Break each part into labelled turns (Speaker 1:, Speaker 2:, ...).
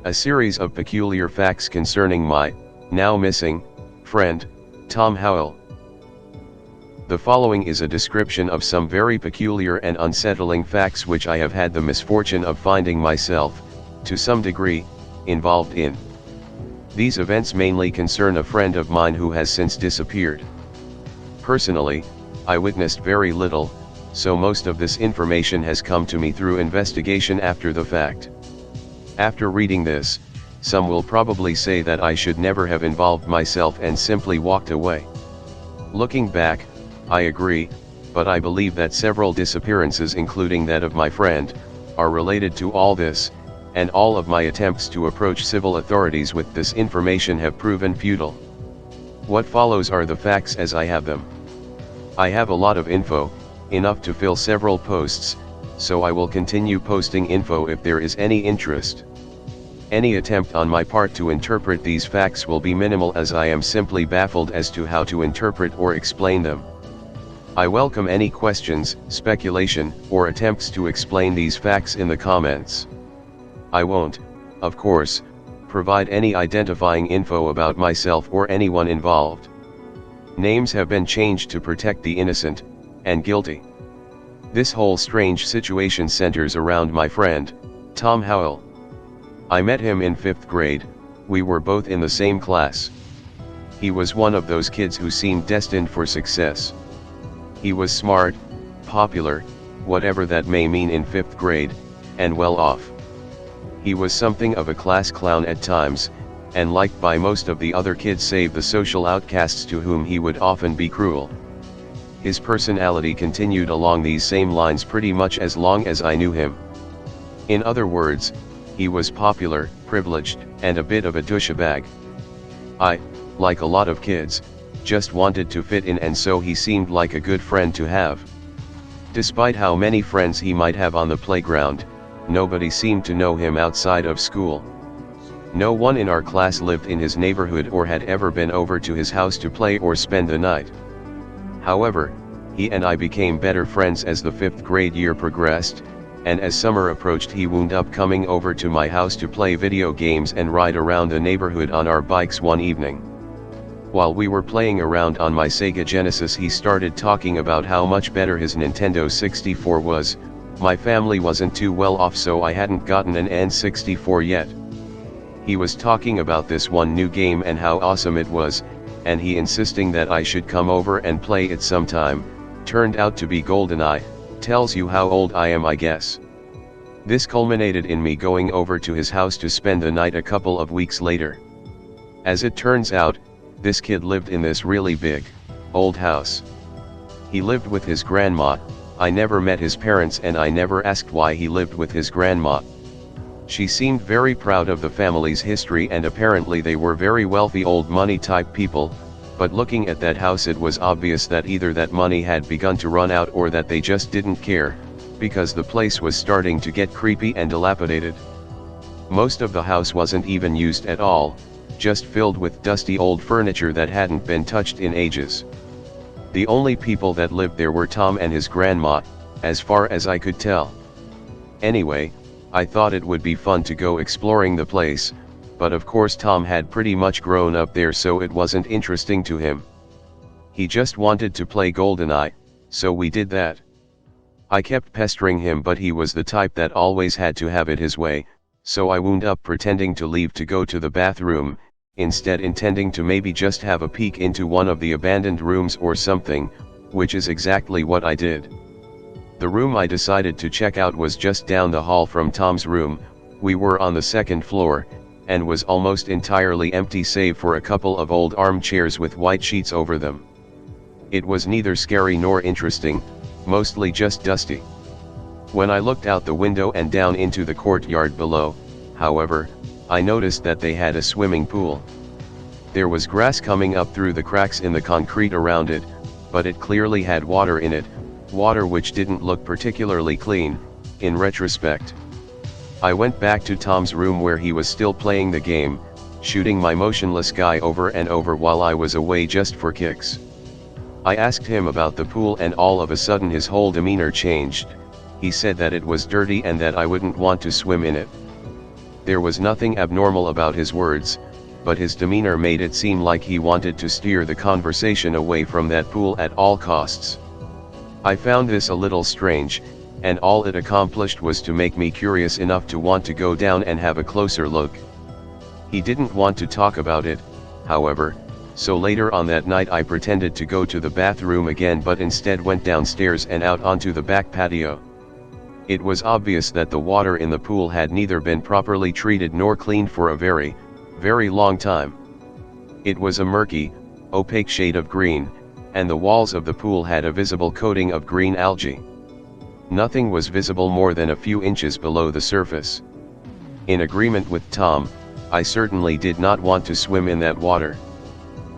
Speaker 1: A series of peculiar facts concerning my, now missing, friend, Tom Howell. The following is a description of some very peculiar and unsettling facts which I have had the misfortune of finding myself, to some degree, involved in. These events mainly concern a friend of mine who has since disappeared. Personally, I witnessed very little, so most of this information has come to me through investigation after the fact. After reading this, some will probably say that I should never have involved myself and simply walked away. Looking back, I agree, but I believe that several disappearances, including that of my friend, are related to all this, and all of my attempts to approach civil authorities with this information have proven futile. What follows are the facts as I have them. I have a lot of info, enough to fill several posts, so I will continue posting info if there is any interest. Any attempt on my part to interpret these facts will be minimal, as I am simply baffled as to how to interpret or explain them. I welcome any questions, speculation, or attempts to explain these facts in the comments. I won't, of course, provide any identifying info about myself or anyone involved. Names have been changed to protect the innocent and guilty. This whole strange situation centers around my friend, Tom Howell. I met him in 5th grade, we were both in the same class. He was one of those kids who seemed destined for success. He was smart, popular, whatever that may mean in 5th grade, and well off. He was something of a class clown at times, and liked by most of the other kids save the social outcasts to whom he would often be cruel. His personality continued along these same lines pretty much as long as I knew him. In other words, he was popular, privileged, and a bit of a douchebag. I, like a lot of kids, just wanted to fit in, and so he seemed like a good friend to have. Despite how many friends he might have on the playground, nobody seemed to know him outside of school. No one in our class lived in his neighborhood or had ever been over to his house to play or spend the night. However, he and I became better friends as the 5th grade year progressed, and as summer approached he wound up coming over to my house to play video games and ride around the neighborhood on our bikes one evening. While we were playing around on my Sega Genesis, he started talking about how much better his Nintendo 64 was. My family wasn't too well off, so I hadn't gotten an N64 yet. He was talking about this one new game and how awesome it was, and he insisting that I should come over and play it sometime. Turned out to be GoldenEye. Tells you how old I am, I guess. This culminated in me going over to his house to spend the night a couple of weeks later. As it turns out, this kid lived in this really big, old house. He lived with his grandma. I never met his parents and I never asked why he lived with his grandma. She seemed very proud of the family's history, and apparently they were very wealthy old money type people, but looking at that house it was obvious that either that money had begun to run out or that they just didn't care, because the place was starting to get creepy and dilapidated. Most of the house wasn't even used at all, just filled with dusty old furniture that hadn't been touched in ages. The only people that lived there were Tom and his grandma, as far as I could tell. Anyway, I thought it would be fun to go exploring the place, but of course Tom had pretty much grown up there, so it wasn't interesting to him. He just wanted to play GoldenEye, so we did that. I kept pestering him, but he was the type that always had to have it his way, so I wound up pretending to leave to go to the bathroom, instead intending to maybe just have a peek into one of the abandoned rooms or something, which is exactly what I did. The room I decided to check out was just down the hall from Tom's room. We were on the 2nd floor, and was almost entirely empty save for a couple of old armchairs with white sheets over them. It was neither scary nor interesting, mostly just dusty. When I looked out the window and down into the courtyard below, however, I noticed that they had a swimming pool. There was grass coming up through the cracks in the concrete around it, but it clearly had water in it, water which didn't look particularly clean, in retrospect. I went back to Tom's room where he was still playing the game, shooting my motionless guy over and over while I was away just for kicks. I asked him about the pool, and all of a sudden his whole demeanor changed. He said that it was dirty and that I wouldn't want to swim in it. There was nothing abnormal about his words, but his demeanor made it seem like he wanted to steer the conversation away from that pool at all costs. I found this a little strange, and all it accomplished was to make me curious enough to want to go down and have a closer look. He didn't want to talk about it, however, so later on that night I pretended to go to the bathroom again, but instead went downstairs and out onto the back patio. It was obvious that the water in the pool had neither been properly treated nor cleaned for a very, very long time. It was a murky, opaque shade of green, and the walls of the pool had a visible coating of green algae. Nothing was visible more than a few inches below the surface. In agreement with Tom, I certainly did not want to swim in that water.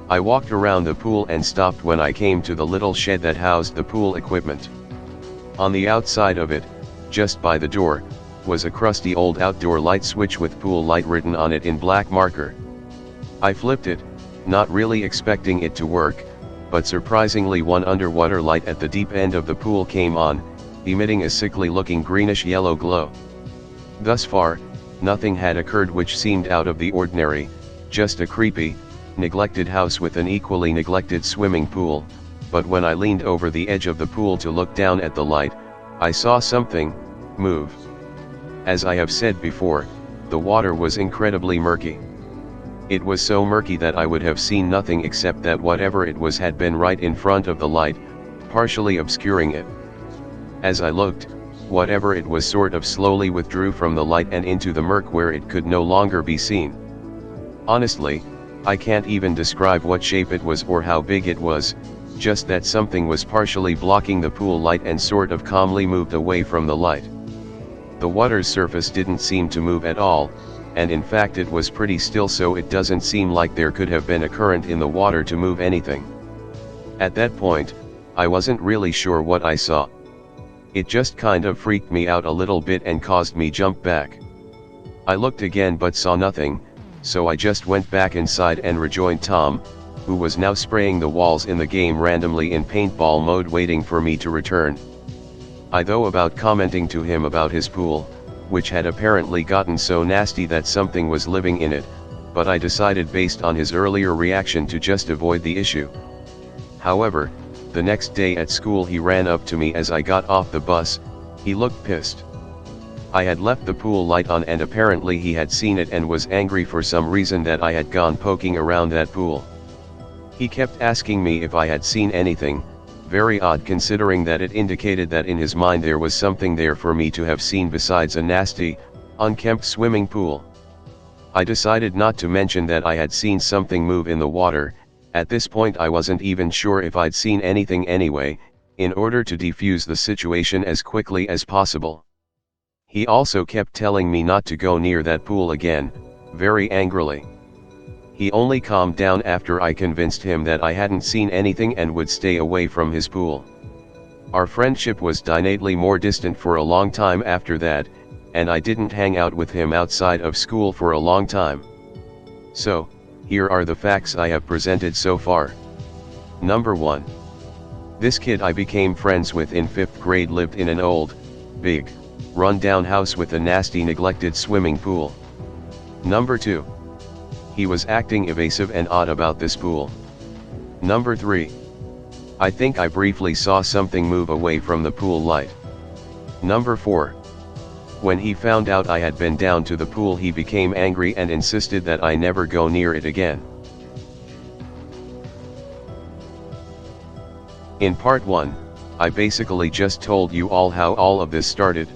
Speaker 1: I walked around the pool and stopped when I came to the little shed that housed the pool equipment. On the outside of it, just by the door, was a crusty old outdoor light switch with pool light written on it in black marker. I flipped it, not really expecting it to work, but surprisingly one underwater light at the deep end of the pool came on, emitting a sickly looking greenish-yellow glow. Thus far, nothing had occurred which seemed out of the ordinary, just a creepy, neglected house with an equally neglected swimming pool, but when I leaned over the edge of the pool to look down at the light, I saw something move. As I have said before, the water was incredibly murky. It was so murky that I would have seen nothing except that whatever it was had been right in front of the light, partially obscuring it. As I looked, whatever it was sort of slowly withdrew from the light and into the murk where it could no longer be seen. Honestly, I can't even describe what shape it was or how big it was, just that something was partially blocking the pool light and sort of calmly moved away from the light. The water's surface didn't seem to move at all, and in fact it was pretty still, so it doesn't seem like there could have been a current in the water to move anything. At that point, I wasn't really sure what I saw. It just kind of freaked me out a little bit and caused me jump back. I looked again but saw nothing, so I just went back inside and rejoined Tom, who was now spraying the walls in the game randomly in paintball mode waiting for me to return. I thought about commenting to him about his pool, which had apparently gotten so nasty that something was living in it, but I decided based on his earlier reaction to just avoid the issue. However, the next day at school he ran up to me as I got off the bus. He looked pissed. I had left the pool light on and apparently he had seen it and was angry for some reason that I had gone poking around that pool. He kept asking me if I had seen anything, very odd considering that it indicated that in his mind there was something there for me to have seen besides a nasty, unkempt swimming pool. I decided not to mention that I had seen something move in the water. At this point I wasn't even sure if I'd seen anything anyway, in order to defuse the situation as quickly as possible. He also kept telling me not to go near that pool again, very angrily. He only calmed down after I convinced him that I hadn't seen anything and would stay away from his pool. Our friendship was definitely more distant for a long time after that, and I didn't hang out with him outside of school for a long time. So, here are the facts I have presented so far. Number 1. This kid I became friends with in 5th grade lived in an old, big, run-down house with a nasty neglected swimming pool. Number 2. He was acting evasive and odd about this pool. Number 3. I think I briefly saw something move away from the pool light. Number 4. When he found out I had been down to the pool he became angry and insisted that I never go near it again. In part 1, I basically just told you all how all of this started.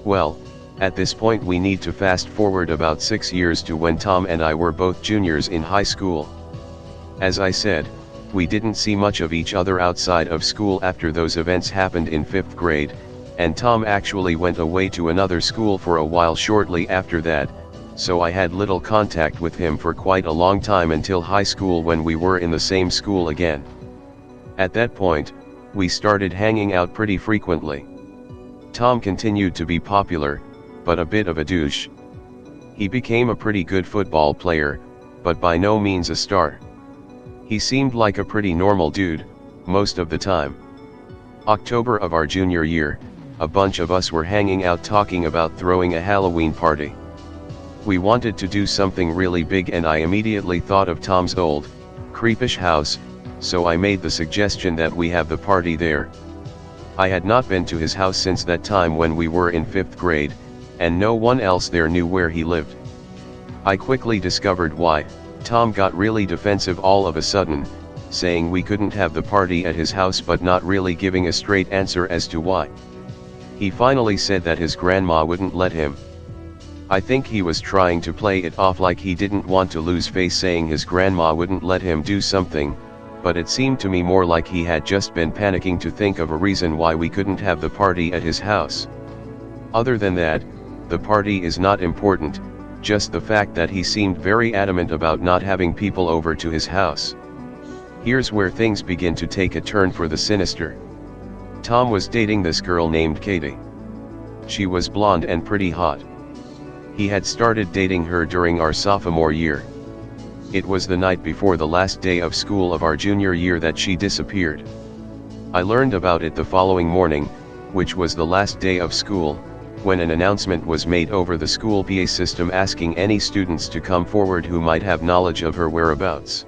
Speaker 1: Well, at this point we need to fast forward about 6 years to when Tom and I were both juniors in high school. As I said, we didn't see much of each other outside of school after those events happened in 5th grade, and Tom actually went away to another school for a while shortly after that, so I had little contact with him for quite a long time until high school when we were in the same school again. At that point, we started hanging out pretty frequently. Tom continued to be popular, but a bit of a douche. He became a pretty good football player, but by no means a star. He seemed like a pretty normal dude, most of the time. October of our junior year, a bunch of us were hanging out talking about throwing a Halloween party. We wanted to do something really big and I immediately thought of Tom's old, creepish house, so I made the suggestion that we have the party there. I had not been to his house since that time when we were in 5th grade, and no one else there knew where he lived. I quickly discovered why. Tom got really defensive all of a sudden, saying we couldn't have the party at his house but not really giving a straight answer as to why. He finally said that his grandma wouldn't let him. I think he was trying to play it off like he didn't want to lose face saying his grandma wouldn't let him do something, but it seemed to me more like he had just been panicking to think of a reason why we couldn't have the party at his house. Other than that, the party is not important, just the fact that he seemed very adamant about not having people over to his house. Here's where things begin to take a turn for the sinister. Tom was dating this girl named Katie. She was blonde and pretty hot. He had started dating her during our sophomore year. It was the night before the last day of school of our junior year that she disappeared. I learned about it the following morning, which was the last day of school, when an announcement was made over the school PA system asking any students to come forward who might have knowledge of her whereabouts.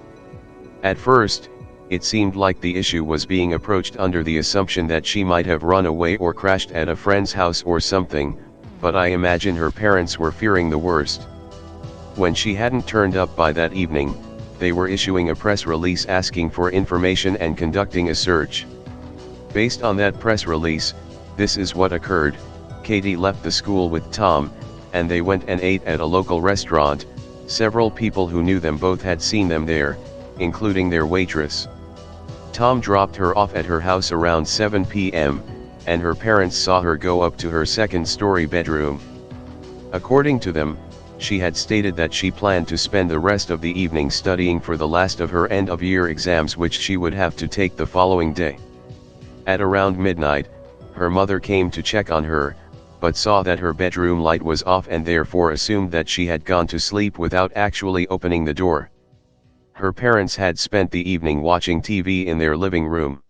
Speaker 1: At first, it seemed like the issue was being approached under the assumption that she might have run away or crashed at a friend's house or something, but I imagine her parents were fearing the worst. When she hadn't turned up by that evening, they were issuing a press release asking for information and conducting a search. Based on that press release, this is what occurred. Katie left the school with Tom, and they went and ate at a local restaurant. Several people who knew them both had seen them there, including their waitress. Tom dropped her off at her house around 7 p.m., and her parents saw her go up to her second-story bedroom. According to them, she had stated that she planned to spend the rest of the evening studying for the last of her end-of-year exams which she would have to take the following day. At around midnight, her mother came to check on her, but saw that her bedroom light was off and therefore assumed that she had gone to sleep without actually opening the door. Her parents had spent the evening watching TV in their living room.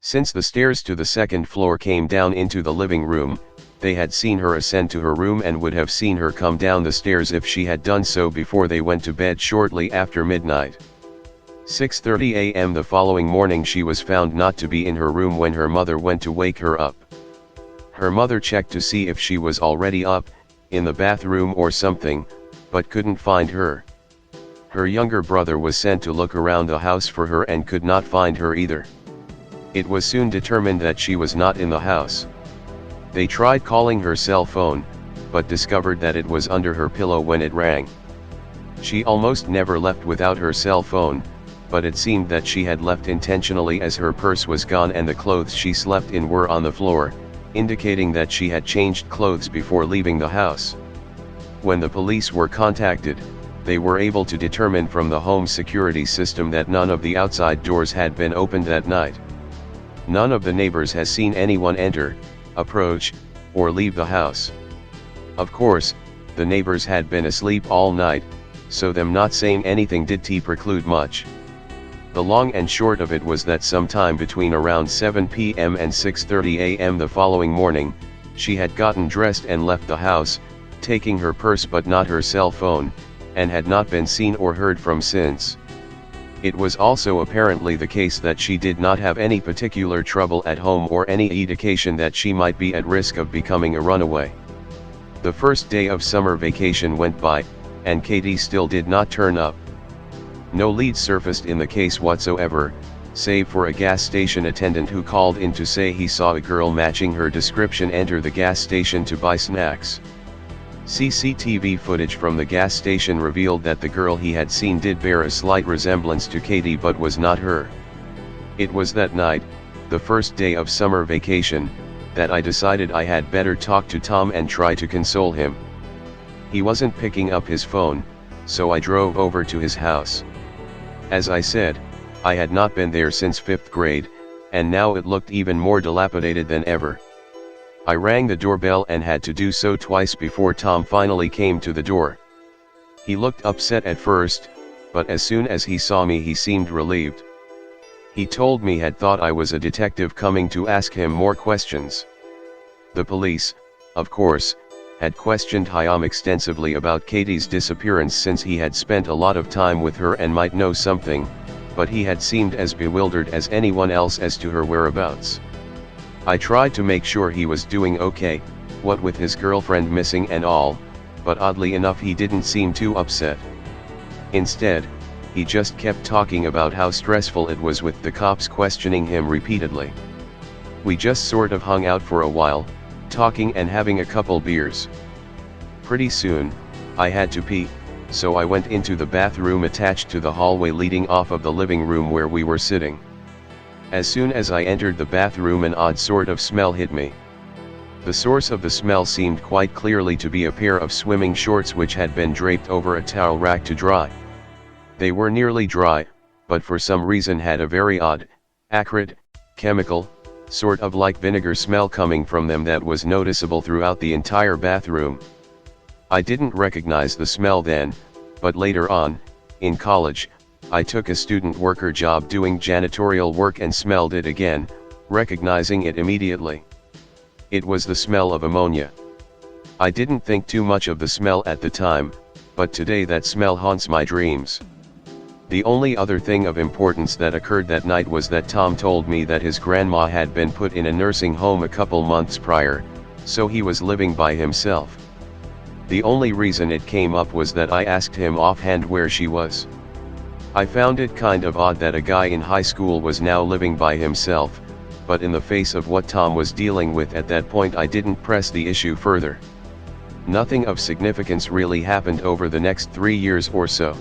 Speaker 1: Since the stairs to the second floor came down into the living room, they had seen her ascend to her room and would have seen her come down the stairs if she had done so before they went to bed shortly after midnight. 6:30 a.m. the following morning she was found not to be in her room when her mother went to wake her up. Her mother checked to see if she was already up, in the bathroom or something, but couldn't find her. Her younger brother was sent to look around the house for her and could not find her either. It was soon determined that she was not in the house. They tried calling her cell phone, but discovered that it was under her pillow when it rang. She almost never left without her cell phone, but it seemed that she had left intentionally as her purse was gone and the clothes she slept in were on the floor, indicating that she had changed clothes before leaving the house. When the police were contacted, they were able to determine from the home security system that none of the outside doors had been opened that night. None of the neighbors has seen anyone enter, approach, or leave the house. Of course, the neighbors had been asleep all night, so them not saying anything didn't preclude much. The long and short of it was that sometime between around 7 p.m. and 6:30 a.m. the following morning, she had gotten dressed and left the house, taking her purse but not her cell phone, and had not been seen or heard from since. It was also apparently the case that she did not have any particular trouble at home or any indication that she might be at risk of becoming a runaway. The first day of summer vacation went by, and Katie still did not turn up. No lead surfaced in the case whatsoever, save for a gas station attendant who called in to say he saw a girl matching her description enter the gas station to buy snacks. CCTV footage from the gas station revealed that the girl he had seen did bear a slight resemblance to Katie but was not her. It was that night, the first day of summer vacation, that I decided I had better talk to Tom and try to console him. He wasn't picking up his phone, so I drove over to his house. As I said, I had not been there since 5th grade, and now it looked even more dilapidated than ever. I rang the doorbell and had to do so twice before Tom finally came to the door. He looked upset at first, but as soon as he saw me he seemed relieved. He told me had thought I was a detective coming to ask him more questions. The police, of course, had questioned Hyam extensively about Katie's disappearance since he had spent a lot of time with her and might know something, but he had seemed as bewildered as anyone else as to her whereabouts. I tried to make sure he was doing okay, what with his girlfriend missing and all, but oddly enough he didn't seem too upset. Instead, he just kept talking about how stressful it was with the cops questioning him repeatedly. We just sort of hung out for a while, talking and having a couple beers. Pretty soon, I had to pee, so I went into the bathroom attached to the hallway leading off of the living room where we were sitting. As soon as I entered the bathroom, an odd sort of smell hit me. The source of the smell seemed quite clearly to be a pair of swimming shorts which had been draped over a towel rack to dry. They were nearly dry, but for some reason had a very odd, acrid, chemical, sort of like vinegar smell coming from them that was noticeable throughout the entire bathroom. I didn't recognize the smell then, but later on, in college, I took a student worker job doing janitorial work and smelled it again, recognizing it immediately. It was the smell of ammonia. I didn't think too much of the smell at the time, but today that smell haunts my dreams. The only other thing of importance that occurred that night was that Tom told me that his grandma had been put in a nursing home a couple months prior, so he was living by himself. The only reason it came up was that I asked him offhand where she was. I found it kind of odd that a guy in high school was now living by himself, but in the face of what Tom was dealing with at that point I didn't press the issue further. Nothing of significance really happened over the next 3 years or so.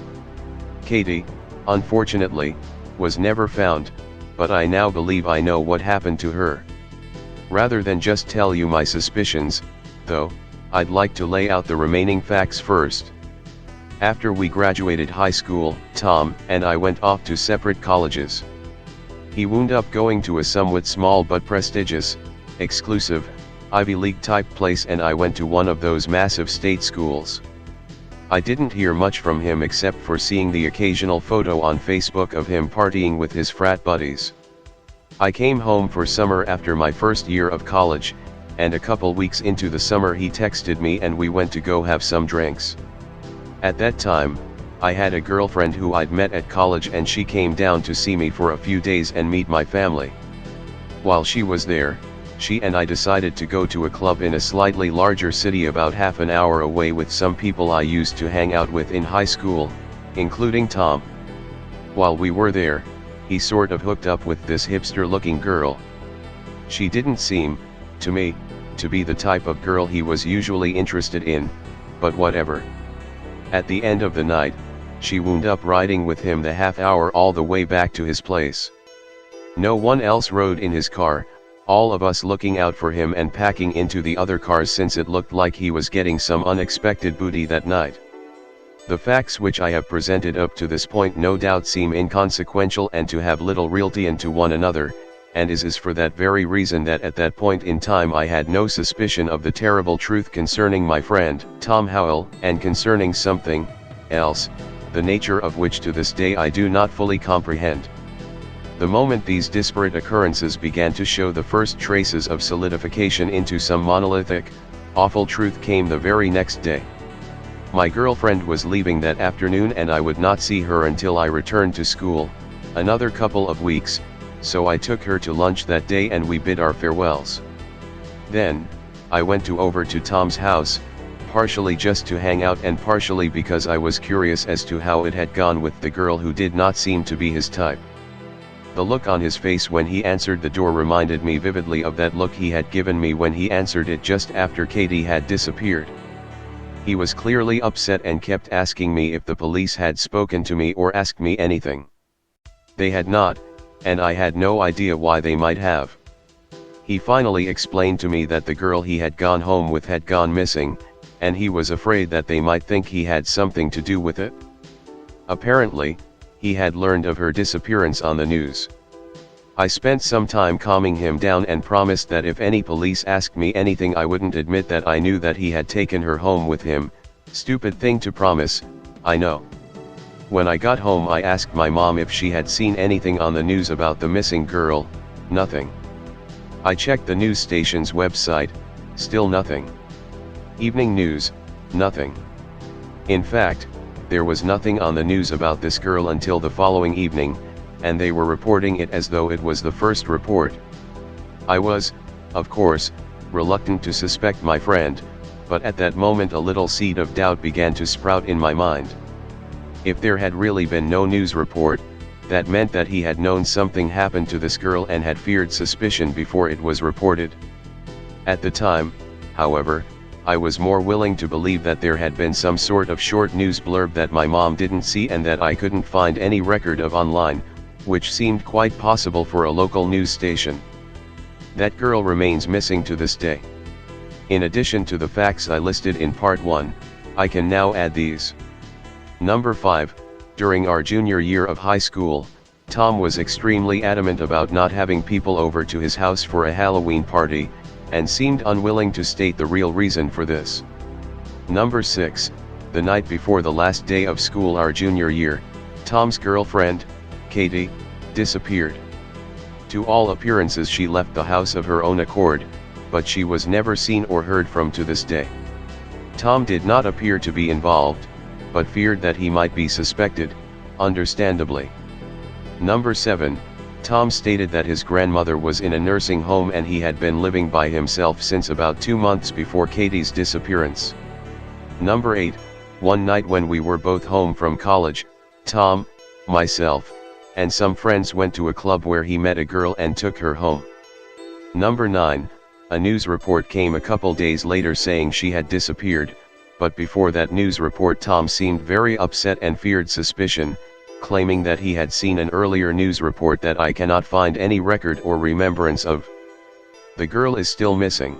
Speaker 1: Katie, unfortunately, was never found, but I now believe I know what happened to her. Rather than just tell you my suspicions, though, I'd like to lay out the remaining facts first. After we graduated high school, Tom and I went off to separate colleges. He wound up going to a somewhat small but prestigious, exclusive, Ivy League type place, and I went to one of those massive state schools. I didn't hear much from him except for seeing the occasional photo on Facebook of him partying with his frat buddies. I came home for summer after my first year of college, and a couple weeks into the summer he texted me and we went to go have some drinks. At that time, I had a girlfriend who I'd met at college and she came down to see me for a few days and meet my family. While she was there, she and I decided to go to a club in a slightly larger city about half an hour away with some people I used to hang out with in high school, including Tom. While we were there, he sort of hooked up with this hipster-looking girl. She didn't seem, to me, to be the type of girl he was usually interested in, but whatever. At the end of the night, she wound up riding with him the half hour all the way back to his place. No one else rode in his car, all of us looking out for him and packing into the other cars since it looked like he was getting some unexpected booty that night. The facts which I have presented up to this point no doubt seem inconsequential and to have little reality into one another, and is for that very reason that at that point in time I had no suspicion of the terrible truth concerning my friend, Tom Howell, and concerning something else, the nature of which to this day I do not fully comprehend. The moment these disparate occurrences began to show the first traces of solidification into some monolithic, awful truth came the very next day. My girlfriend was leaving that afternoon and I would not see her until I returned to school, another couple of weeks, so I took her to lunch that day and we bid our farewells. Then, I went over to Tom's house, partially just to hang out and partially because I was curious as to how it had gone with the girl who did not seem to be his type. The look on his face when he answered the door reminded me vividly of that look he had given me when he answered it just after Katie had disappeared. He was clearly upset and kept asking me if the police had spoken to me or asked me anything. They had not, and I had no idea why they might have. He finally explained to me that the girl he had gone home with had gone missing, and he was afraid that they might think he had something to do with it. Apparently, he had learned of her disappearance on the news. I spent some time calming him down and promised that if any police asked me anything I wouldn't admit that I knew that he had taken her home with him. Stupid thing to promise, I know. When I got home I asked my mom if she had seen anything on the news about the missing girl. Nothing. I checked the news station's website, still nothing. Evening news, nothing. In fact, there was nothing on the news about this girl until the following evening, and they were reporting it as though it was the first report. I was, of course, reluctant to suspect my friend, but at that moment a little seed of doubt began to sprout in my mind. If there had really been no news report, that meant that he had known something happened to this girl and had feared suspicion before it was reported. At the time, however, I was more willing to believe that there had been some sort of short news blurb that my mom didn't see and that I couldn't find any record of online, which seemed quite possible for a local news station. That girl remains missing to this day. In addition to the facts I listed in part 1, I can now add these. Number 5, during our junior year of high school, Tom was extremely adamant about not having people over to his house for a Halloween party, and seemed unwilling to state the real reason for this. Number 6, the night before the last day of school our junior year, Tom's girlfriend, Katie, disappeared. To all appearances she left the house of her own accord, but she was never seen or heard from to this day. Tom did not appear to be involved, but feared that he might be suspected, understandably. Number 7, Tom stated that his grandmother was in a nursing home and he had been living by himself since about 2 months before Katie's disappearance. Number 8, one night when we were both home from college, Tom, myself, and some friends went to a club where he met a girl and took her home. Number 9, a news report came a couple days later saying she had disappeared, but before that news report Tom seemed very upset and feared suspicion, claiming that he had seen an earlier news report that I cannot find any record or remembrance of. The girl is still missing.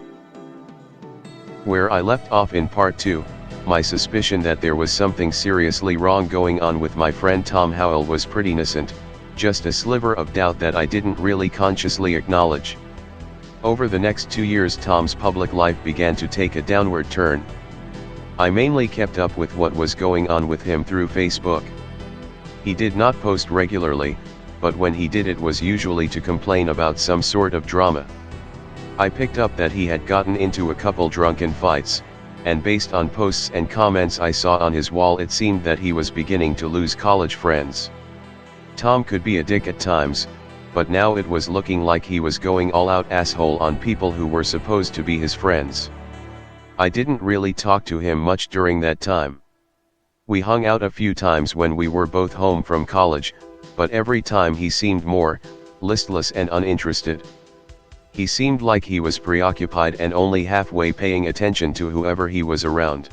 Speaker 1: Where I left off in part 2, my suspicion that there was something seriously wrong going on with my friend Tom Howell was pretty innocent, just a sliver of doubt that I didn't really consciously acknowledge. Over the next 2 years Tom's public life began to take a downward turn. I mainly kept up with what was going on with him through Facebook. He did not post regularly, but when he did it was usually to complain about some sort of drama. I picked up that he had gotten into a couple drunken fights, and based on posts and comments I saw on his wall it seemed that he was beginning to lose college friends. Tom could be a dick at times, but now it was looking like he was going all out asshole on people who were supposed to be his friends. I didn't really talk to him much during that time. We hung out a few times when we were both home from college, but every time he seemed more listless and uninterested. He seemed like he was preoccupied and only halfway paying attention to whoever he was around.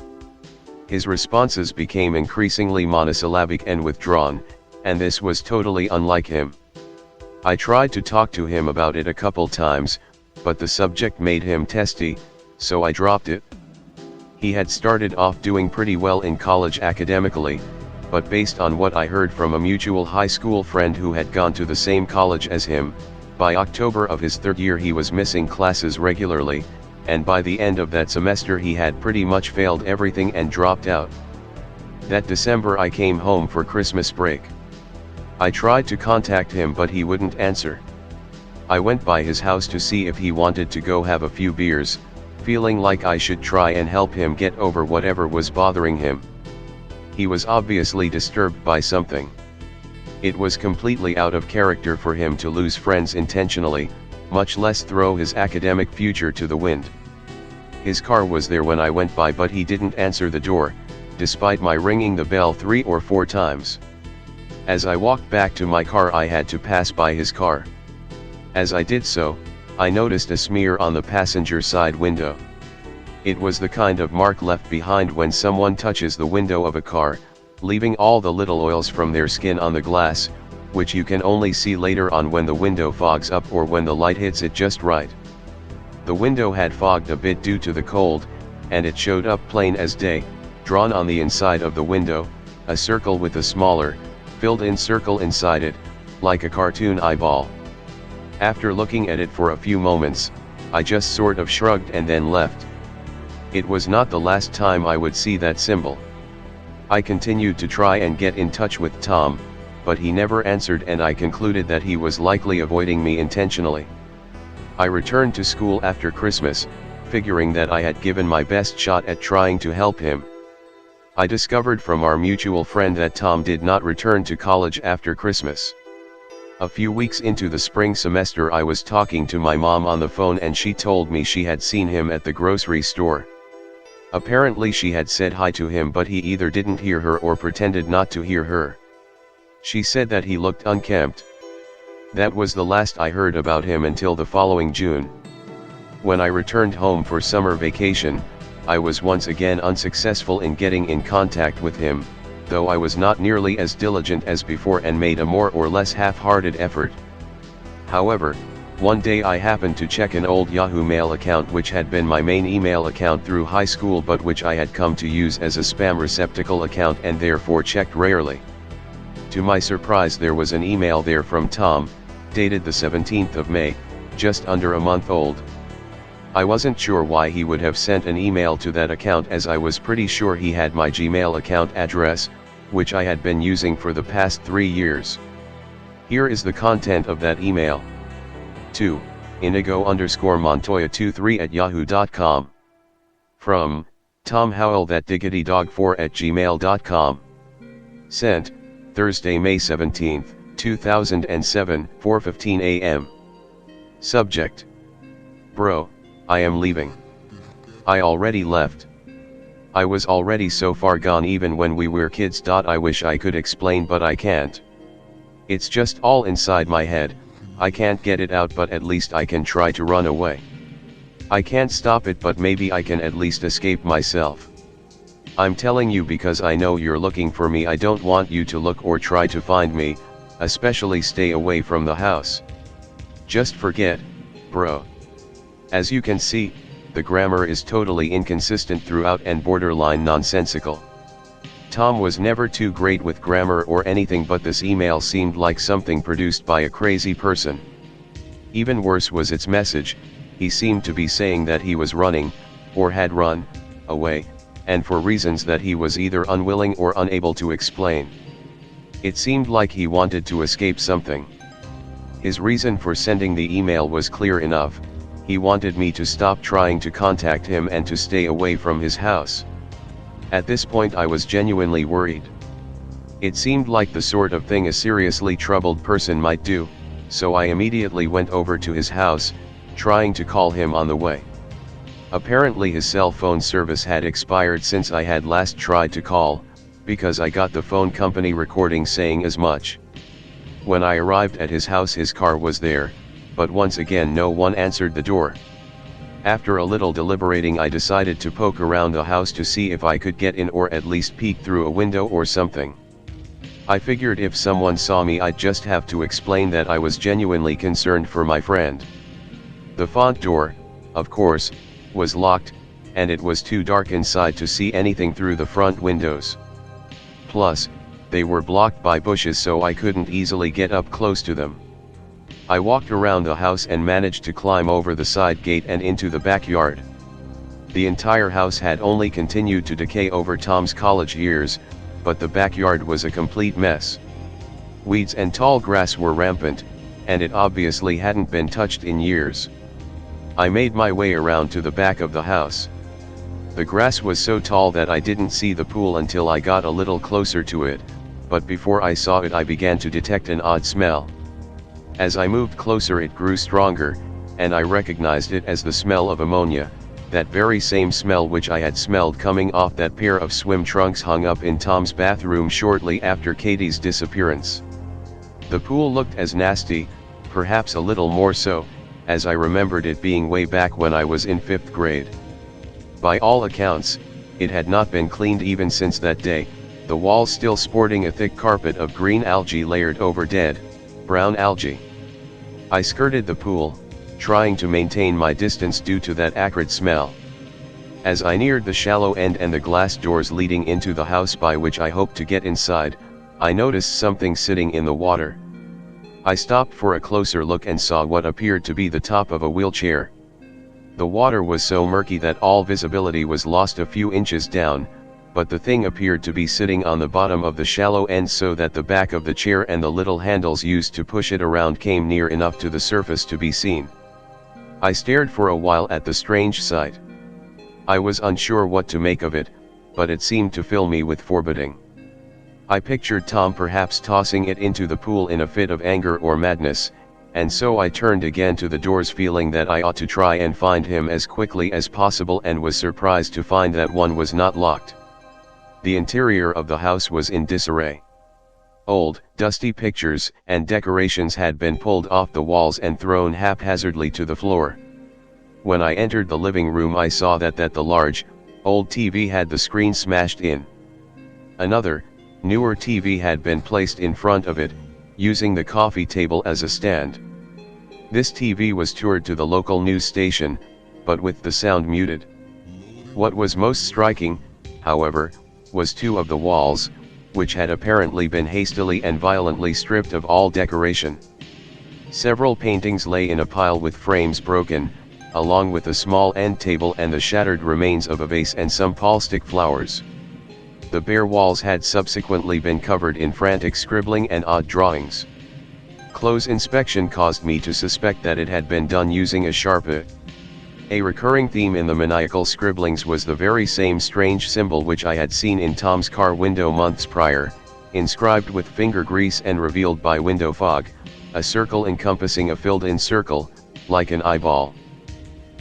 Speaker 1: His responses became increasingly monosyllabic and withdrawn, and this was totally unlike him. I tried to talk to him about it a couple times, but the subject made him testy, so I dropped it. He had started off doing pretty well in college academically, but based on what I heard from a mutual high school friend who had gone to the same college as him, by October of his third year he was missing classes regularly, and by the end of that semester he had pretty much failed everything and dropped out. That December I came home for Christmas break. I tried to contact him but he wouldn't answer. I went by his house to see if he wanted to go have a few beers, feeling like I should try and help him get over whatever was bothering him. He was obviously disturbed by something. It was completely out of character for him to lose friends intentionally, much less throw his academic future to the wind. His car was there when I went by but he didn't answer the door, despite my ringing the bell 3 or 4 times. As I walked back to my car I had to pass by his car. As I did so, I noticed a smear on the passenger side window. It was the kind of mark left behind when someone touches the window of a car, leaving all the little oils from their skin on the glass, which you can only see later on when the window fogs up or when the light hits it just right. The window had fogged a bit due to the cold, and it showed up plain as day, drawn on the inside of the window, a circle with a smaller, filled-in circle inside it, like a cartoon eyeball. After looking at it for a few moments, I just sort of shrugged and then left. It was not the last time I would see that symbol. I continued to try and get in touch with Tom, but he never answered and I concluded that he was likely avoiding me intentionally. I returned to school after Christmas, figuring that I had given my best shot at trying to help him. I discovered from our mutual friend that Tom did not return to college after Christmas. A few weeks into the spring semester, I was talking to my mom on the phone and she told me she had seen him at the grocery store. Apparently she had said hi to him, but he either didn't hear her or pretended not to hear her. She said that he looked unkempt. That was the last I heard about him until the following June. When I returned home for summer vacation, I was once again unsuccessful in getting in contact with him, though I was not nearly as diligent as before and made a more or less half-hearted effort. However, one day I happened to check an old Yahoo Mail account which had been my main email account through high school but which I had come to use as a spam receptacle account and therefore checked rarely. To my surprise, there was an email there from Tom, dated the 17th of May, just under a month old. I wasn't sure why he would have sent an email to that account, as I was pretty sure he had my Gmail account address, which I had been using for the past 3 years. Here is the content of that email. To Inigo_Montoya23@yahoo.com. From Tom Howell thatdigitydog4@gmail.com. Sent Thursday, May 17th, 2007, 4:15 a.m. Subject: Bro, I am leaving. I already left. I was already so far gone even when we were kids. I wish I could explain, but I can't. It's just all inside my head. I can't get it out, but at least I can try to run away. I can't stop it, but maybe I can at least escape myself. I'm telling you because I know you're looking for me. I don't want you to look or try to find me, especially stay away from the house. Just forget, bro. As you can see, the grammar is totally inconsistent throughout and borderline nonsensical. Tom was never too great with grammar or anything, but this email seemed like something produced by a crazy person. Even worse was its message. He seemed to be saying that he was running, or had run, away, and for reasons that he was either unwilling or unable to explain. It seemed like he wanted to escape something. His reason for sending the email was clear enough. He wanted me to stop trying to contact him and to stay away from his house. At this point I was genuinely worried. It seemed like the sort of thing a seriously troubled person might do, so I immediately went over to his house, trying to call him on the way. Apparently his cell phone service had expired since I had last tried to call, because I got the phone company recording saying as much. When I arrived at his house, his car was there, but once again no one answered the door. After a little deliberating, I decided to poke around the house to see if I could get in or at least peek through a window or something. I figured if someone saw me I'd just have to explain that I was genuinely concerned for my friend. The front door, of course, was locked, and it was too dark inside to see anything through the front windows. Plus, they were blocked by bushes, so I couldn't easily get up close to them. I walked around the house and managed to climb over the side gate and into the backyard. The entire house had only continued to decay over Tom's college years, but the backyard was a complete mess. Weeds and tall grass were rampant, and it obviously hadn't been touched in years. I made my way around to the back of the house. The grass was so tall that I didn't see the pool until I got a little closer to it, but before I saw it I began to detect an odd smell. As I moved closer it grew stronger, and I recognized it as the smell of ammonia, that very same smell which I had smelled coming off that pair of swim trunks hung up in Tom's bathroom shortly after Katie's disappearance. The pool looked as nasty, perhaps a little more so, as I remembered it being way back when I was in 5th grade. By all accounts, it had not been cleaned even since that day, the walls still sporting a thick carpet of green algae layered over dead, brown algae. I skirted the pool, trying to maintain my distance due to that acrid smell. As I neared the shallow end and the glass doors leading into the house by which I hoped to get inside, I noticed something sitting in the water. I stopped for a closer look and saw what appeared to be the top of a wheelchair. The water was so murky that all visibility was lost a few inches down, but the thing appeared to be sitting on the bottom of the shallow end so that the back of the chair and the little handles used to push it around came near enough to the surface to be seen. I stared for a while at the strange sight. I was unsure what to make of it, but it seemed to fill me with foreboding. I pictured Tom perhaps tossing it into the pool in a fit of anger or madness, and so I turned again to the doors feeling that I ought to try and find him as quickly as possible, and was surprised to find that one was not locked. The interior of the house was in disarray. Old, dusty pictures and decorations had been pulled off the walls and thrown haphazardly to the floor. When I entered the living room, I saw that the large, old TV had the screen smashed in. Another, newer TV had been placed in front of it, using the coffee table as a stand. This TV was toured to the local news station, but with the sound muted. What was most striking, however, was two of the walls, which had apparently been hastily and violently stripped of all decoration. Several paintings lay in a pile with frames broken, along with a small end table and the shattered remains of a vase and some palstic flowers. The bare walls had subsequently been covered in frantic scribbling and odd drawings. Close inspection caused me to suspect that it had been done using a Sharpie. A recurring theme in the maniacal scribblings was the very same strange symbol which I had seen in Tom's car window months prior, inscribed with finger grease and revealed by window fog, a circle encompassing a filled-in circle, like an eyeball.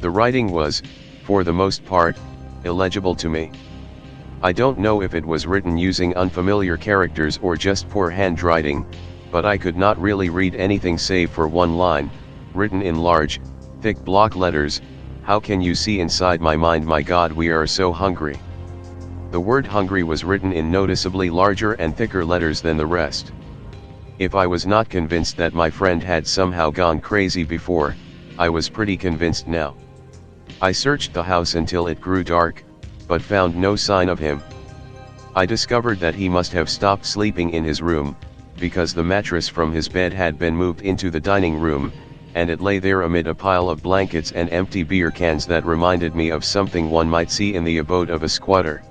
Speaker 1: The writing was, for the most part, illegible to me. I don't know if it was written using unfamiliar characters or just poor handwriting, but I could not really read anything save for one line, written in large, thick block letters: "How can you see inside my mind, my God, we are so hungry." The word hungry was written in noticeably larger and thicker letters than the rest. If I was not convinced that my friend had somehow gone crazy before, I was pretty convinced now. I searched the house until it grew dark, but found no sign of him. I discovered that he must have stopped sleeping in his room, because the mattress from his bed had been moved into the dining room, and it lay there amid a pile of blankets and empty beer cans that reminded me of something one might see in the abode of a squatter.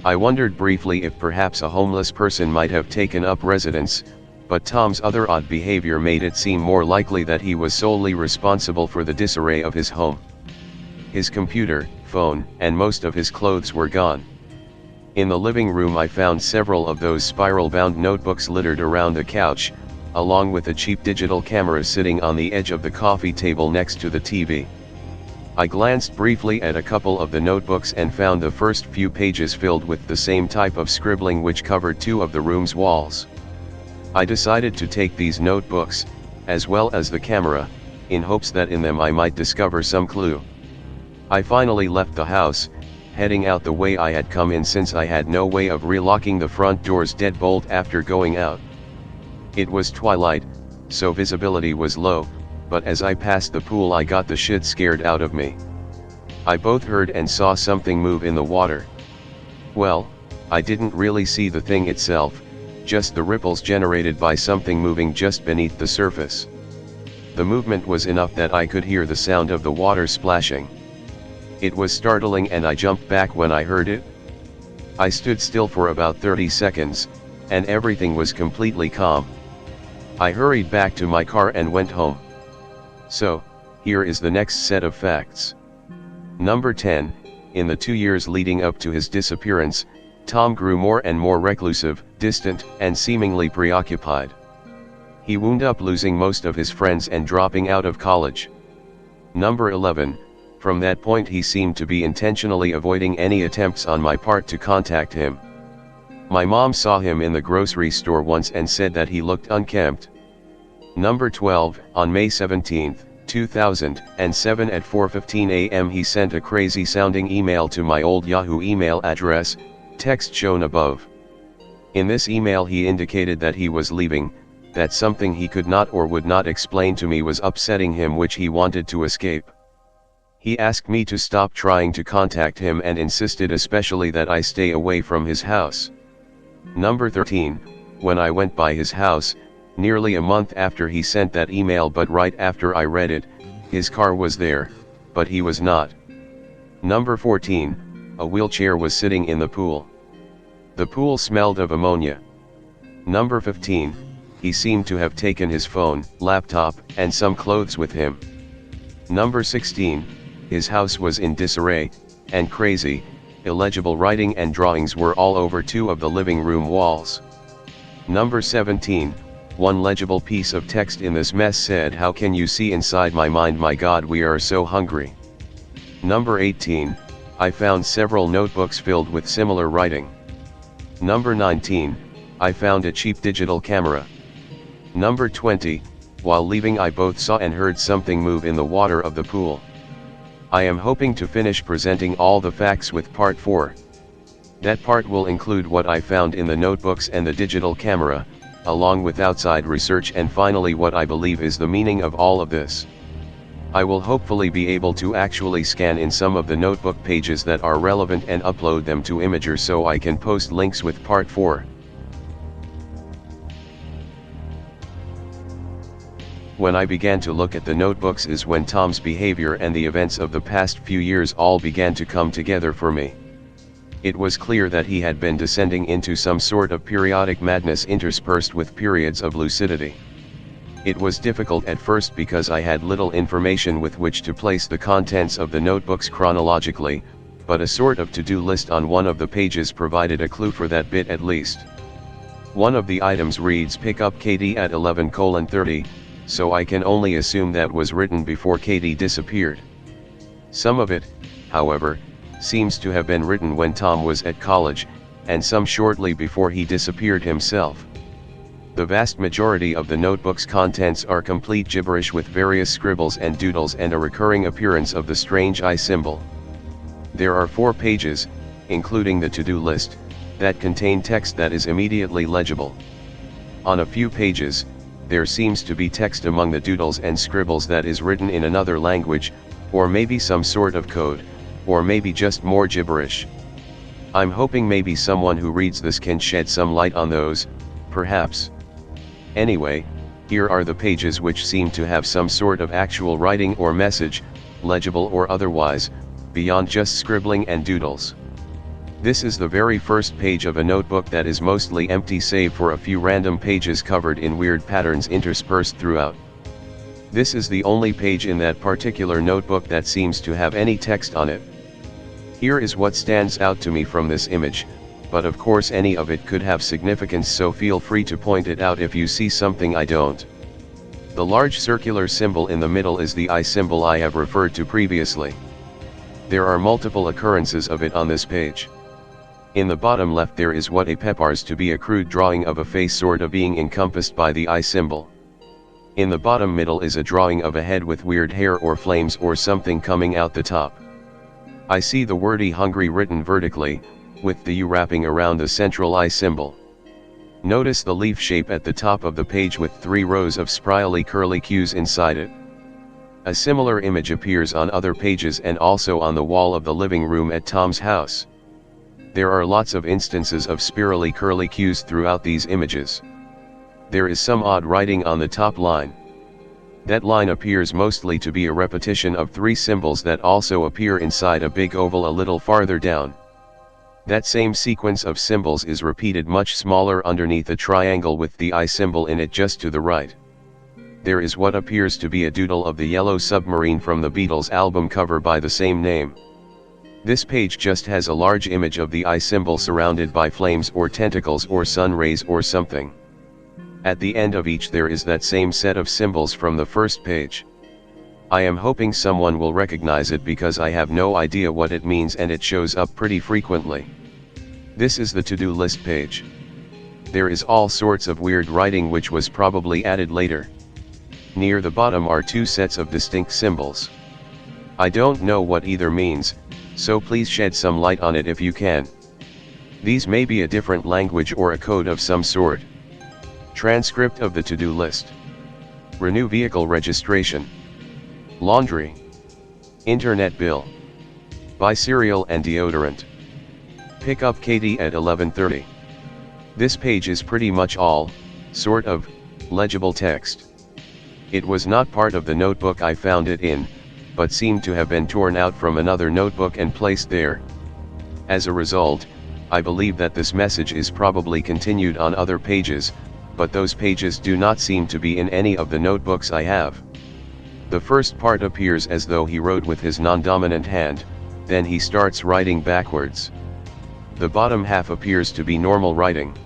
Speaker 1: I wondered briefly if perhaps a homeless person might have taken up residence, but Tom's other odd behavior made it seem more likely that he was solely responsible for the disarray of his home. His computer, phone, and most of his clothes were gone. In the living room I found several of those spiral-bound notebooks littered around the couch, along with a cheap digital camera sitting on the edge of the coffee table next to the TV. I glanced briefly at a couple of the notebooks and found the first few pages filled with the same type of scribbling which covered two of the room's walls. I decided to take these notebooks, as well as the camera, in hopes that in them I might discover some clue. I finally left the house, heading out the way I had come in, since I had no way of relocking the front door's deadbolt after going out. It was twilight, so visibility was low, but as I passed the pool I got the shit scared out of me. I both heard and saw something move in the water. Well, I didn't really see the thing itself, just the ripples generated by something moving just beneath the surface. The movement was enough that I could hear the sound of the water splashing. It was startling and I jumped back when I heard it. I stood still for about 30 seconds, and everything was completely calm. I hurried back to my car and went home. So, here is the next set of facts. Number 10, in the 2 years leading up to his disappearance, Tom grew more and more reclusive, distant, and seemingly preoccupied. He wound up losing most of his friends and dropping out of college. Number 11, from that point he seemed to be intentionally avoiding any attempts on my part to contact him. My mom saw him in the grocery store once and said that he looked unkempt. Number 12, on May 17, 2007 at 4:15 a.m. he sent a crazy sounding email to my old Yahoo email address, text shown above. In this email he indicated that he was leaving, that something he could not or would not explain to me was upsetting him which he wanted to escape. He asked me to stop trying to contact him and insisted especially that I stay away from his house. Number 13, when I went by his house, nearly a month after he sent that email but right after I read it, his car was there, but he was not. Number 14, a wheelchair was sitting in the pool. The pool smelled of ammonia. Number 15, he seemed to have taken his phone, laptop, and some clothes with him. Number 16, his house was in disarray, and crazy, illegible writing and drawings were all over 2 of the living room walls. Number 17, one legible piece of text in this mess said, "How can you see inside my mind? My God, we are so hungry." Number 18, I found several notebooks filled with similar writing. Number 19, I found a cheap digital camera. Number 20, while leaving I both saw and heard something move in the water of the pool. I am hoping to finish presenting all the facts with part 4. That part will include what I found in the notebooks and the digital camera, along with outside research, and finally what I believe is the meaning of all of this. I will hopefully be able to actually scan in some of the notebook pages that are relevant and upload them to Imager so I can post links with part 4. When I began to look at the notebooks is when Tom's behavior and the events of the past few years all began to come together for me. It was clear that he had been descending into some sort of periodic madness interspersed with periods of lucidity. It was difficult at first because I had little information with which to place the contents of the notebooks chronologically, but a sort of to-do list on one of the pages provided a clue for that bit at least. One of the items reads, "Pick up Katie at 11:30, so I can only assume that was written before Katie disappeared. Some of it, however, seems to have been written when Tom was at college, and some shortly before he disappeared himself. The vast majority of the notebook's contents are complete gibberish with various scribbles and doodles and a recurring appearance of the strange eye symbol. There are 4 pages, including the to-do list, that contain text that is immediately legible. On a few pages, there seems to be text among the doodles and scribbles that is written in another language, or maybe some sort of code, or maybe just more gibberish. I'm hoping maybe someone who reads this can shed some light on those, perhaps. Anyway, here are the pages which seem to have some sort of actual writing or message, legible or otherwise, beyond just scribbling and doodles. This is the very first page of a notebook that is mostly empty save for a few random pages covered in weird patterns interspersed throughout. This is the only page in that particular notebook that seems to have any text on it. Here is what stands out to me from this image, but of course any of it could have significance, so feel free to point it out if you see something I don't. The large circular symbol in the middle is the eye symbol I have referred to previously. There are multiple occurrences of it on this page. In the bottom left there is what appears to be a crude drawing of a face sort of being encompassed by the eye symbol. In the bottom middle is a drawing of a head with weird hair or flames or something coming out the top. I see the wordy hungry written vertically, with the U wrapping around the central eye symbol. Notice the leaf shape at the top of the page with 3 rows of spirally curly cues inside it. A similar image appears on other pages and also on the wall of the living room at Tom's house. There are lots of instances of spirally curly cues throughout these images. There is some odd writing on the top line. That line appears mostly to be a repetition of 3 symbols that also appear inside a big oval a little farther down. That same sequence of symbols is repeated much smaller underneath a triangle with the eye symbol in it just to the right. There is what appears to be a doodle of the Yellow Submarine from the Beatles album cover by the same name. This page just has a large image of the eye symbol surrounded by flames or tentacles or sun rays or something. At the end of each there is that same set of symbols from the first page. I am hoping someone will recognize it because I have no idea what it means and it shows up pretty frequently. This is the to-do list page. There is all sorts of weird writing which was probably added later. Near the bottom are 2 sets of distinct symbols. I don't know what either means, so please shed some light on it if you can. These may be a different language or a code of some sort. Transcript of the to-do list. Renew vehicle registration. Laundry. Internet bill. Buy cereal and deodorant. Pick up Katie at 11:30. This page is pretty much all, sort of, legible text. It was not part of the notebook I found it in, but seemed to have been torn out from another notebook and placed there. As a result, I believe that this message is probably continued on other pages, but those pages do not seem to be in any of the notebooks I have. The first part appears as though he wrote with his non-dominant hand, then he starts writing backwards. The bottom half appears to be normal writing.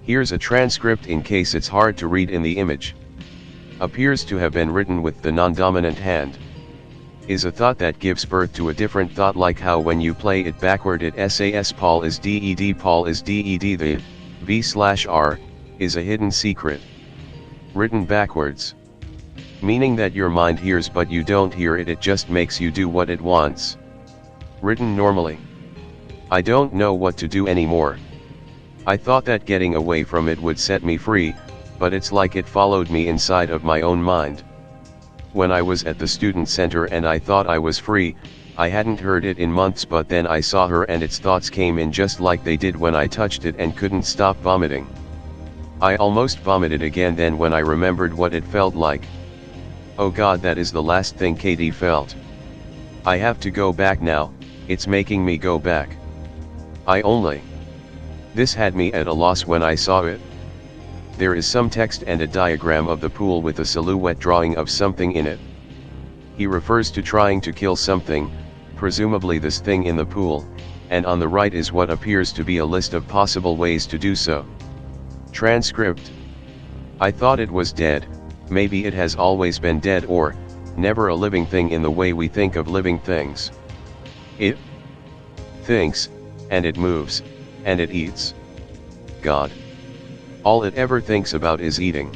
Speaker 1: Here's a transcript in case it's hard to read in the image. Appears to have been written with the non-dominant hand. Is a thought that gives birth to a different thought, like how when you play it backward it says Paul is dead, Paul is dead, the v/r is a hidden secret. Written backwards. Meaning that your mind hears but you don't hear it, it just makes you do what it wants. Written normally. I don't know what to do anymore. I thought that getting away from it would set me free, but it's like it followed me inside of my own mind. When I was at the student center and I thought I was free, I hadn't heard it in months, but then I saw her and its thoughts came in just like they did when I touched it and couldn't stop vomiting. I almost vomited again then when I remembered what it felt like. Oh God, that is the last thing Katie felt. I have to go back now, it's making me go back. This had me at a loss when I saw it. There is some text and a diagram of the pool with a silhouette drawing of something in it. He refers to trying to kill something, presumably this thing in the pool, and on the right is what appears to be a list of possible ways to do so. Transcript. I thought it was dead, maybe it has always been dead, or never a living thing in the way we think of living things. It thinks, and it moves, and it eats. God. All it ever thinks about is eating.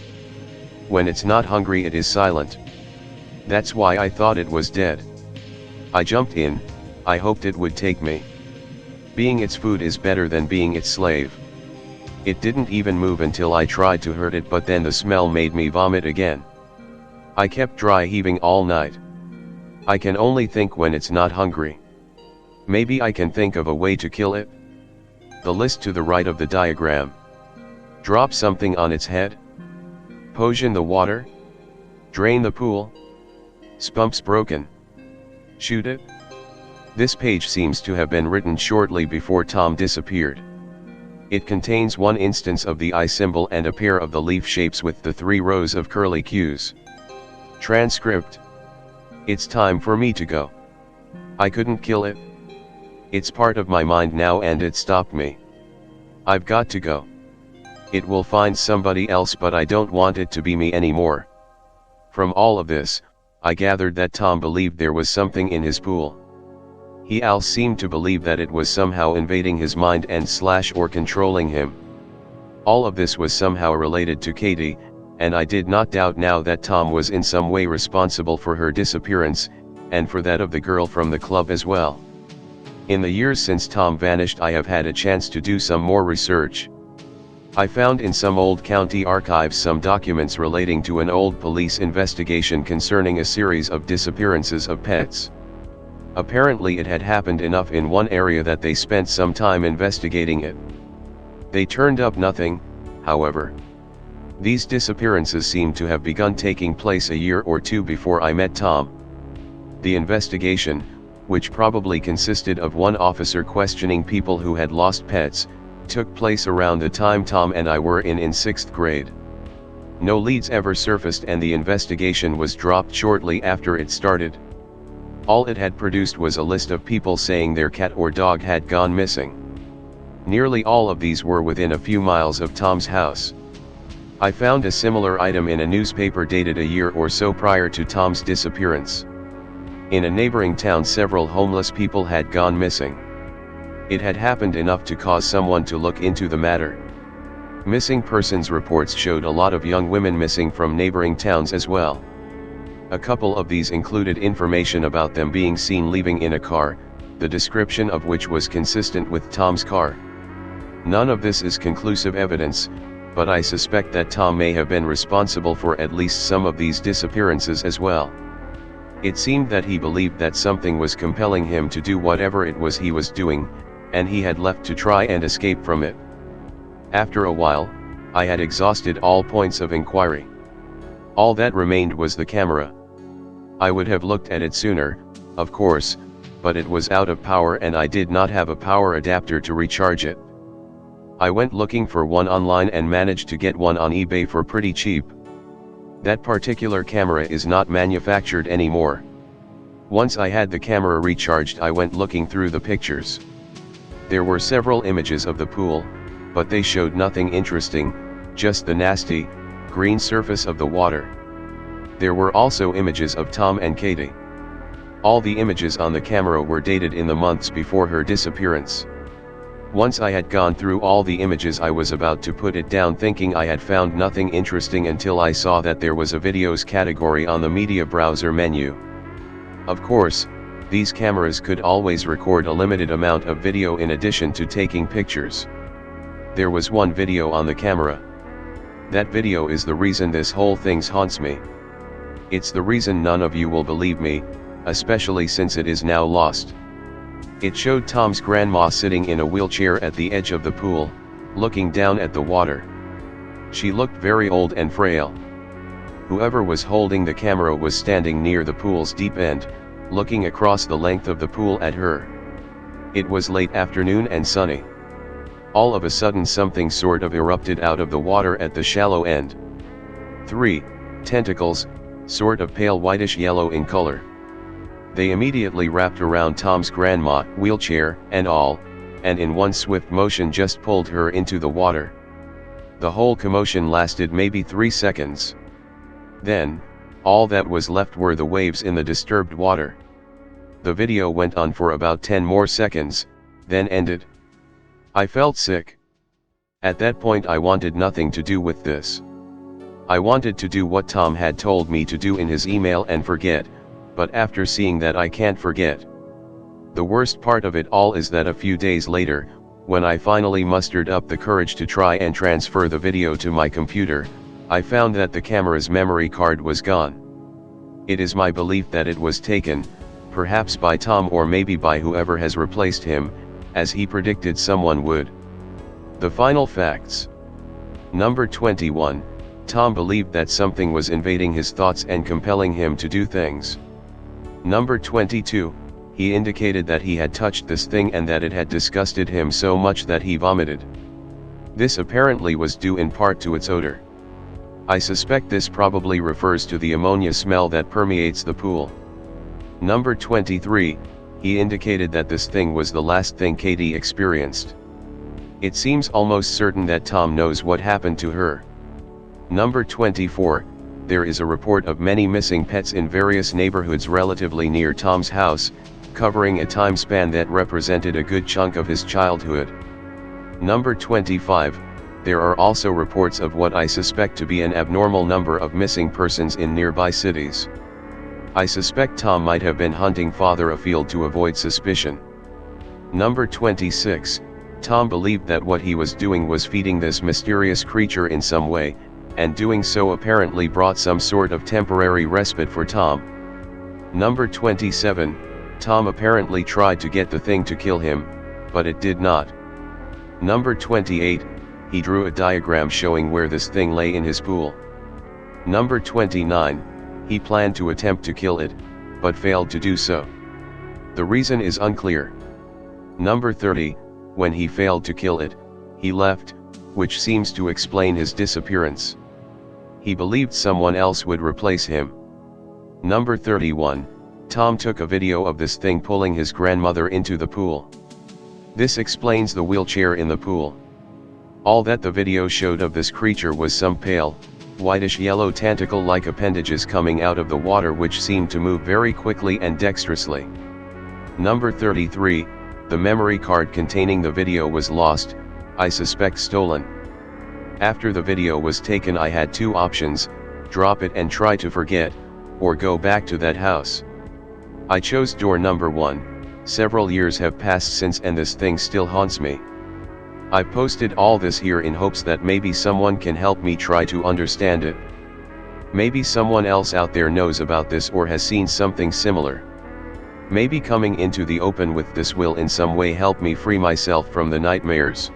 Speaker 1: When it's not hungry it is silent. That's why I thought it was dead. I jumped in, I hoped it would take me. Being its food is better than being its slave. It didn't even move until I tried to hurt it, but then the smell made me vomit again. I kept dry heaving all night. I can only think when it's not hungry. Maybe I can think of a way to kill it? The list to the right of the diagram. Drop something on its head? Poison the water? Drain the pool? Spumps broken? Shoot it? This page seems to have been written shortly before Tom disappeared. It contains one instance of the eye symbol and a pair of the leaf shapes with the 3 rows of curly Q's. Transcript. It's time for me to go. I couldn't kill it. It's part of my mind now and it stopped me. I've got to go. It will find somebody else, but I don't want it to be me anymore. From all of this, I gathered that Tom believed there was something in his pool. He seemed to believe that it was somehow invading his mind and or controlling him. All of this was somehow related to Katie, and I did not doubt now that Tom was in some way responsible for her disappearance, and for that of the girl from the club as well. In the years since Tom vanished, I have had a chance to do some more research. I found in some old county archives some documents relating to an old police investigation concerning a series of disappearances of pets. Apparently it had happened enough in one area that they spent some time investigating it. They turned up nothing, however. These disappearances seemed to have begun taking place a year or 2 before I met Tom. The investigation, which probably consisted of one officer questioning people who had lost pets, took place around the time Tom and I were in 6th grade. No leads ever surfaced and the investigation was dropped shortly after it started. All it had produced was a list of people saying their cat or dog had gone missing. Nearly all of these were within a few miles of Tom's house. I found a similar item in a newspaper dated a year or so prior to Tom's disappearance. In a neighboring town, several homeless people had gone missing. It had happened enough to cause someone to look into the matter. Missing persons reports showed a lot of young women missing from neighboring towns as well. A couple of these included information about them being seen leaving in a car, the description of which was consistent with Tom's car. None of this is conclusive evidence, but I suspect that Tom may have been responsible for at least some of these disappearances as well. It seemed that he believed that something was compelling him to do whatever it was he was doing, and he had left to try and escape from it. After a while, I had exhausted all points of inquiry. All that remained was the camera. I would have looked at it sooner, of course, but it was out of power and I did not have a power adapter to recharge it. I went looking for one online and managed to get one on eBay for pretty cheap. That particular camera is not manufactured anymore. Once I had the camera recharged, I went looking through the pictures. There were several images of the pool, but they showed nothing interesting, just the nasty, green surface of the water. There were also images of Tom and Katie. All the images on the camera were dated in the months before her disappearance. Once I had gone through all the images, I was about to put it down thinking I had found nothing interesting until I saw that there was a videos category on the media browser menu. Of course, these cameras could always record a limited amount of video in addition to taking pictures. There was one video on the camera. That video is the reason this whole thing haunts me. It's the reason none of you will believe me, especially since it is now lost. It showed Tom's grandma sitting in a wheelchair at the edge of the pool, looking down at the water. She looked very old and frail. Whoever was holding the camera was standing near the pool's deep end, looking across the length of the pool at her. It was late afternoon and sunny. All of a sudden something sort of erupted out of the water at the shallow end. 3 tentacles, sort of pale whitish yellow in color. They immediately wrapped around Tom's grandma, wheelchair and all, and in one swift motion just pulled her into the water. The whole commotion lasted maybe 3 seconds. Then, all that was left were the waves in the disturbed water. The video went on for about 10 more seconds, then ended. I felt sick. At that point I wanted nothing to do with this. I wanted to do what Tom had told me to do in his email and forget, but after seeing that I can't forget. The worst part of it all is that a few days later, when I finally mustered up the courage to try and transfer the video to my computer, I found that the camera's memory card was gone. It is my belief that it was taken, perhaps by Tom or maybe by whoever has replaced him, as he predicted someone would. The final facts. Number 21, Tom believed that something was invading his thoughts and compelling him to do things. Number 22, he indicated that he had touched this thing and that it had disgusted him so much that he vomited. This apparently was due in part to its odor. I suspect this probably refers to the ammonia smell that permeates the pool. Number 23, he indicated that this thing was the last thing Katie experienced. It seems almost certain that Tom knows what happened to her. Number 24, there is a report of many missing pets in various neighborhoods relatively near Tom's house, covering a time span that represented a good chunk of his childhood. Number 25, there are also reports of what I suspect to be an abnormal number of missing persons in nearby cities. I suspect Tom might have been hunting farther afield to avoid suspicion. Number 26, Tom believed that what he was doing was feeding this mysterious creature in some way, and doing so apparently brought some sort of temporary respite for Tom. Number 27, Tom apparently tried to get the thing to kill him, but it did not. Number 28, he drew a diagram showing where this thing lay in his pool. Number 29, he planned to attempt to kill it, but failed to do so. The reason is unclear. Number 30, when he failed to kill it, he left, which seems to explain his disappearance. He believed someone else would replace him. Number 31, Tom took a video of this thing pulling his grandmother into the pool. This explains the wheelchair in the pool. All that the video showed of this creature was some pale, whitish yellow tentacle-like appendages coming out of the water which seemed to move very quickly and dexterously. Number 33, the memory card containing the video was lost, I suspect stolen. After the video was taken I had two options, drop it and try to forget, or go back to that house. I chose door number 1, several years have passed since and this thing still haunts me. I posted all this here in hopes that maybe someone can help me try to understand it. Maybe someone else out there knows about this or has seen something similar. Maybe coming into the open with this will in some way help me free myself from the nightmares.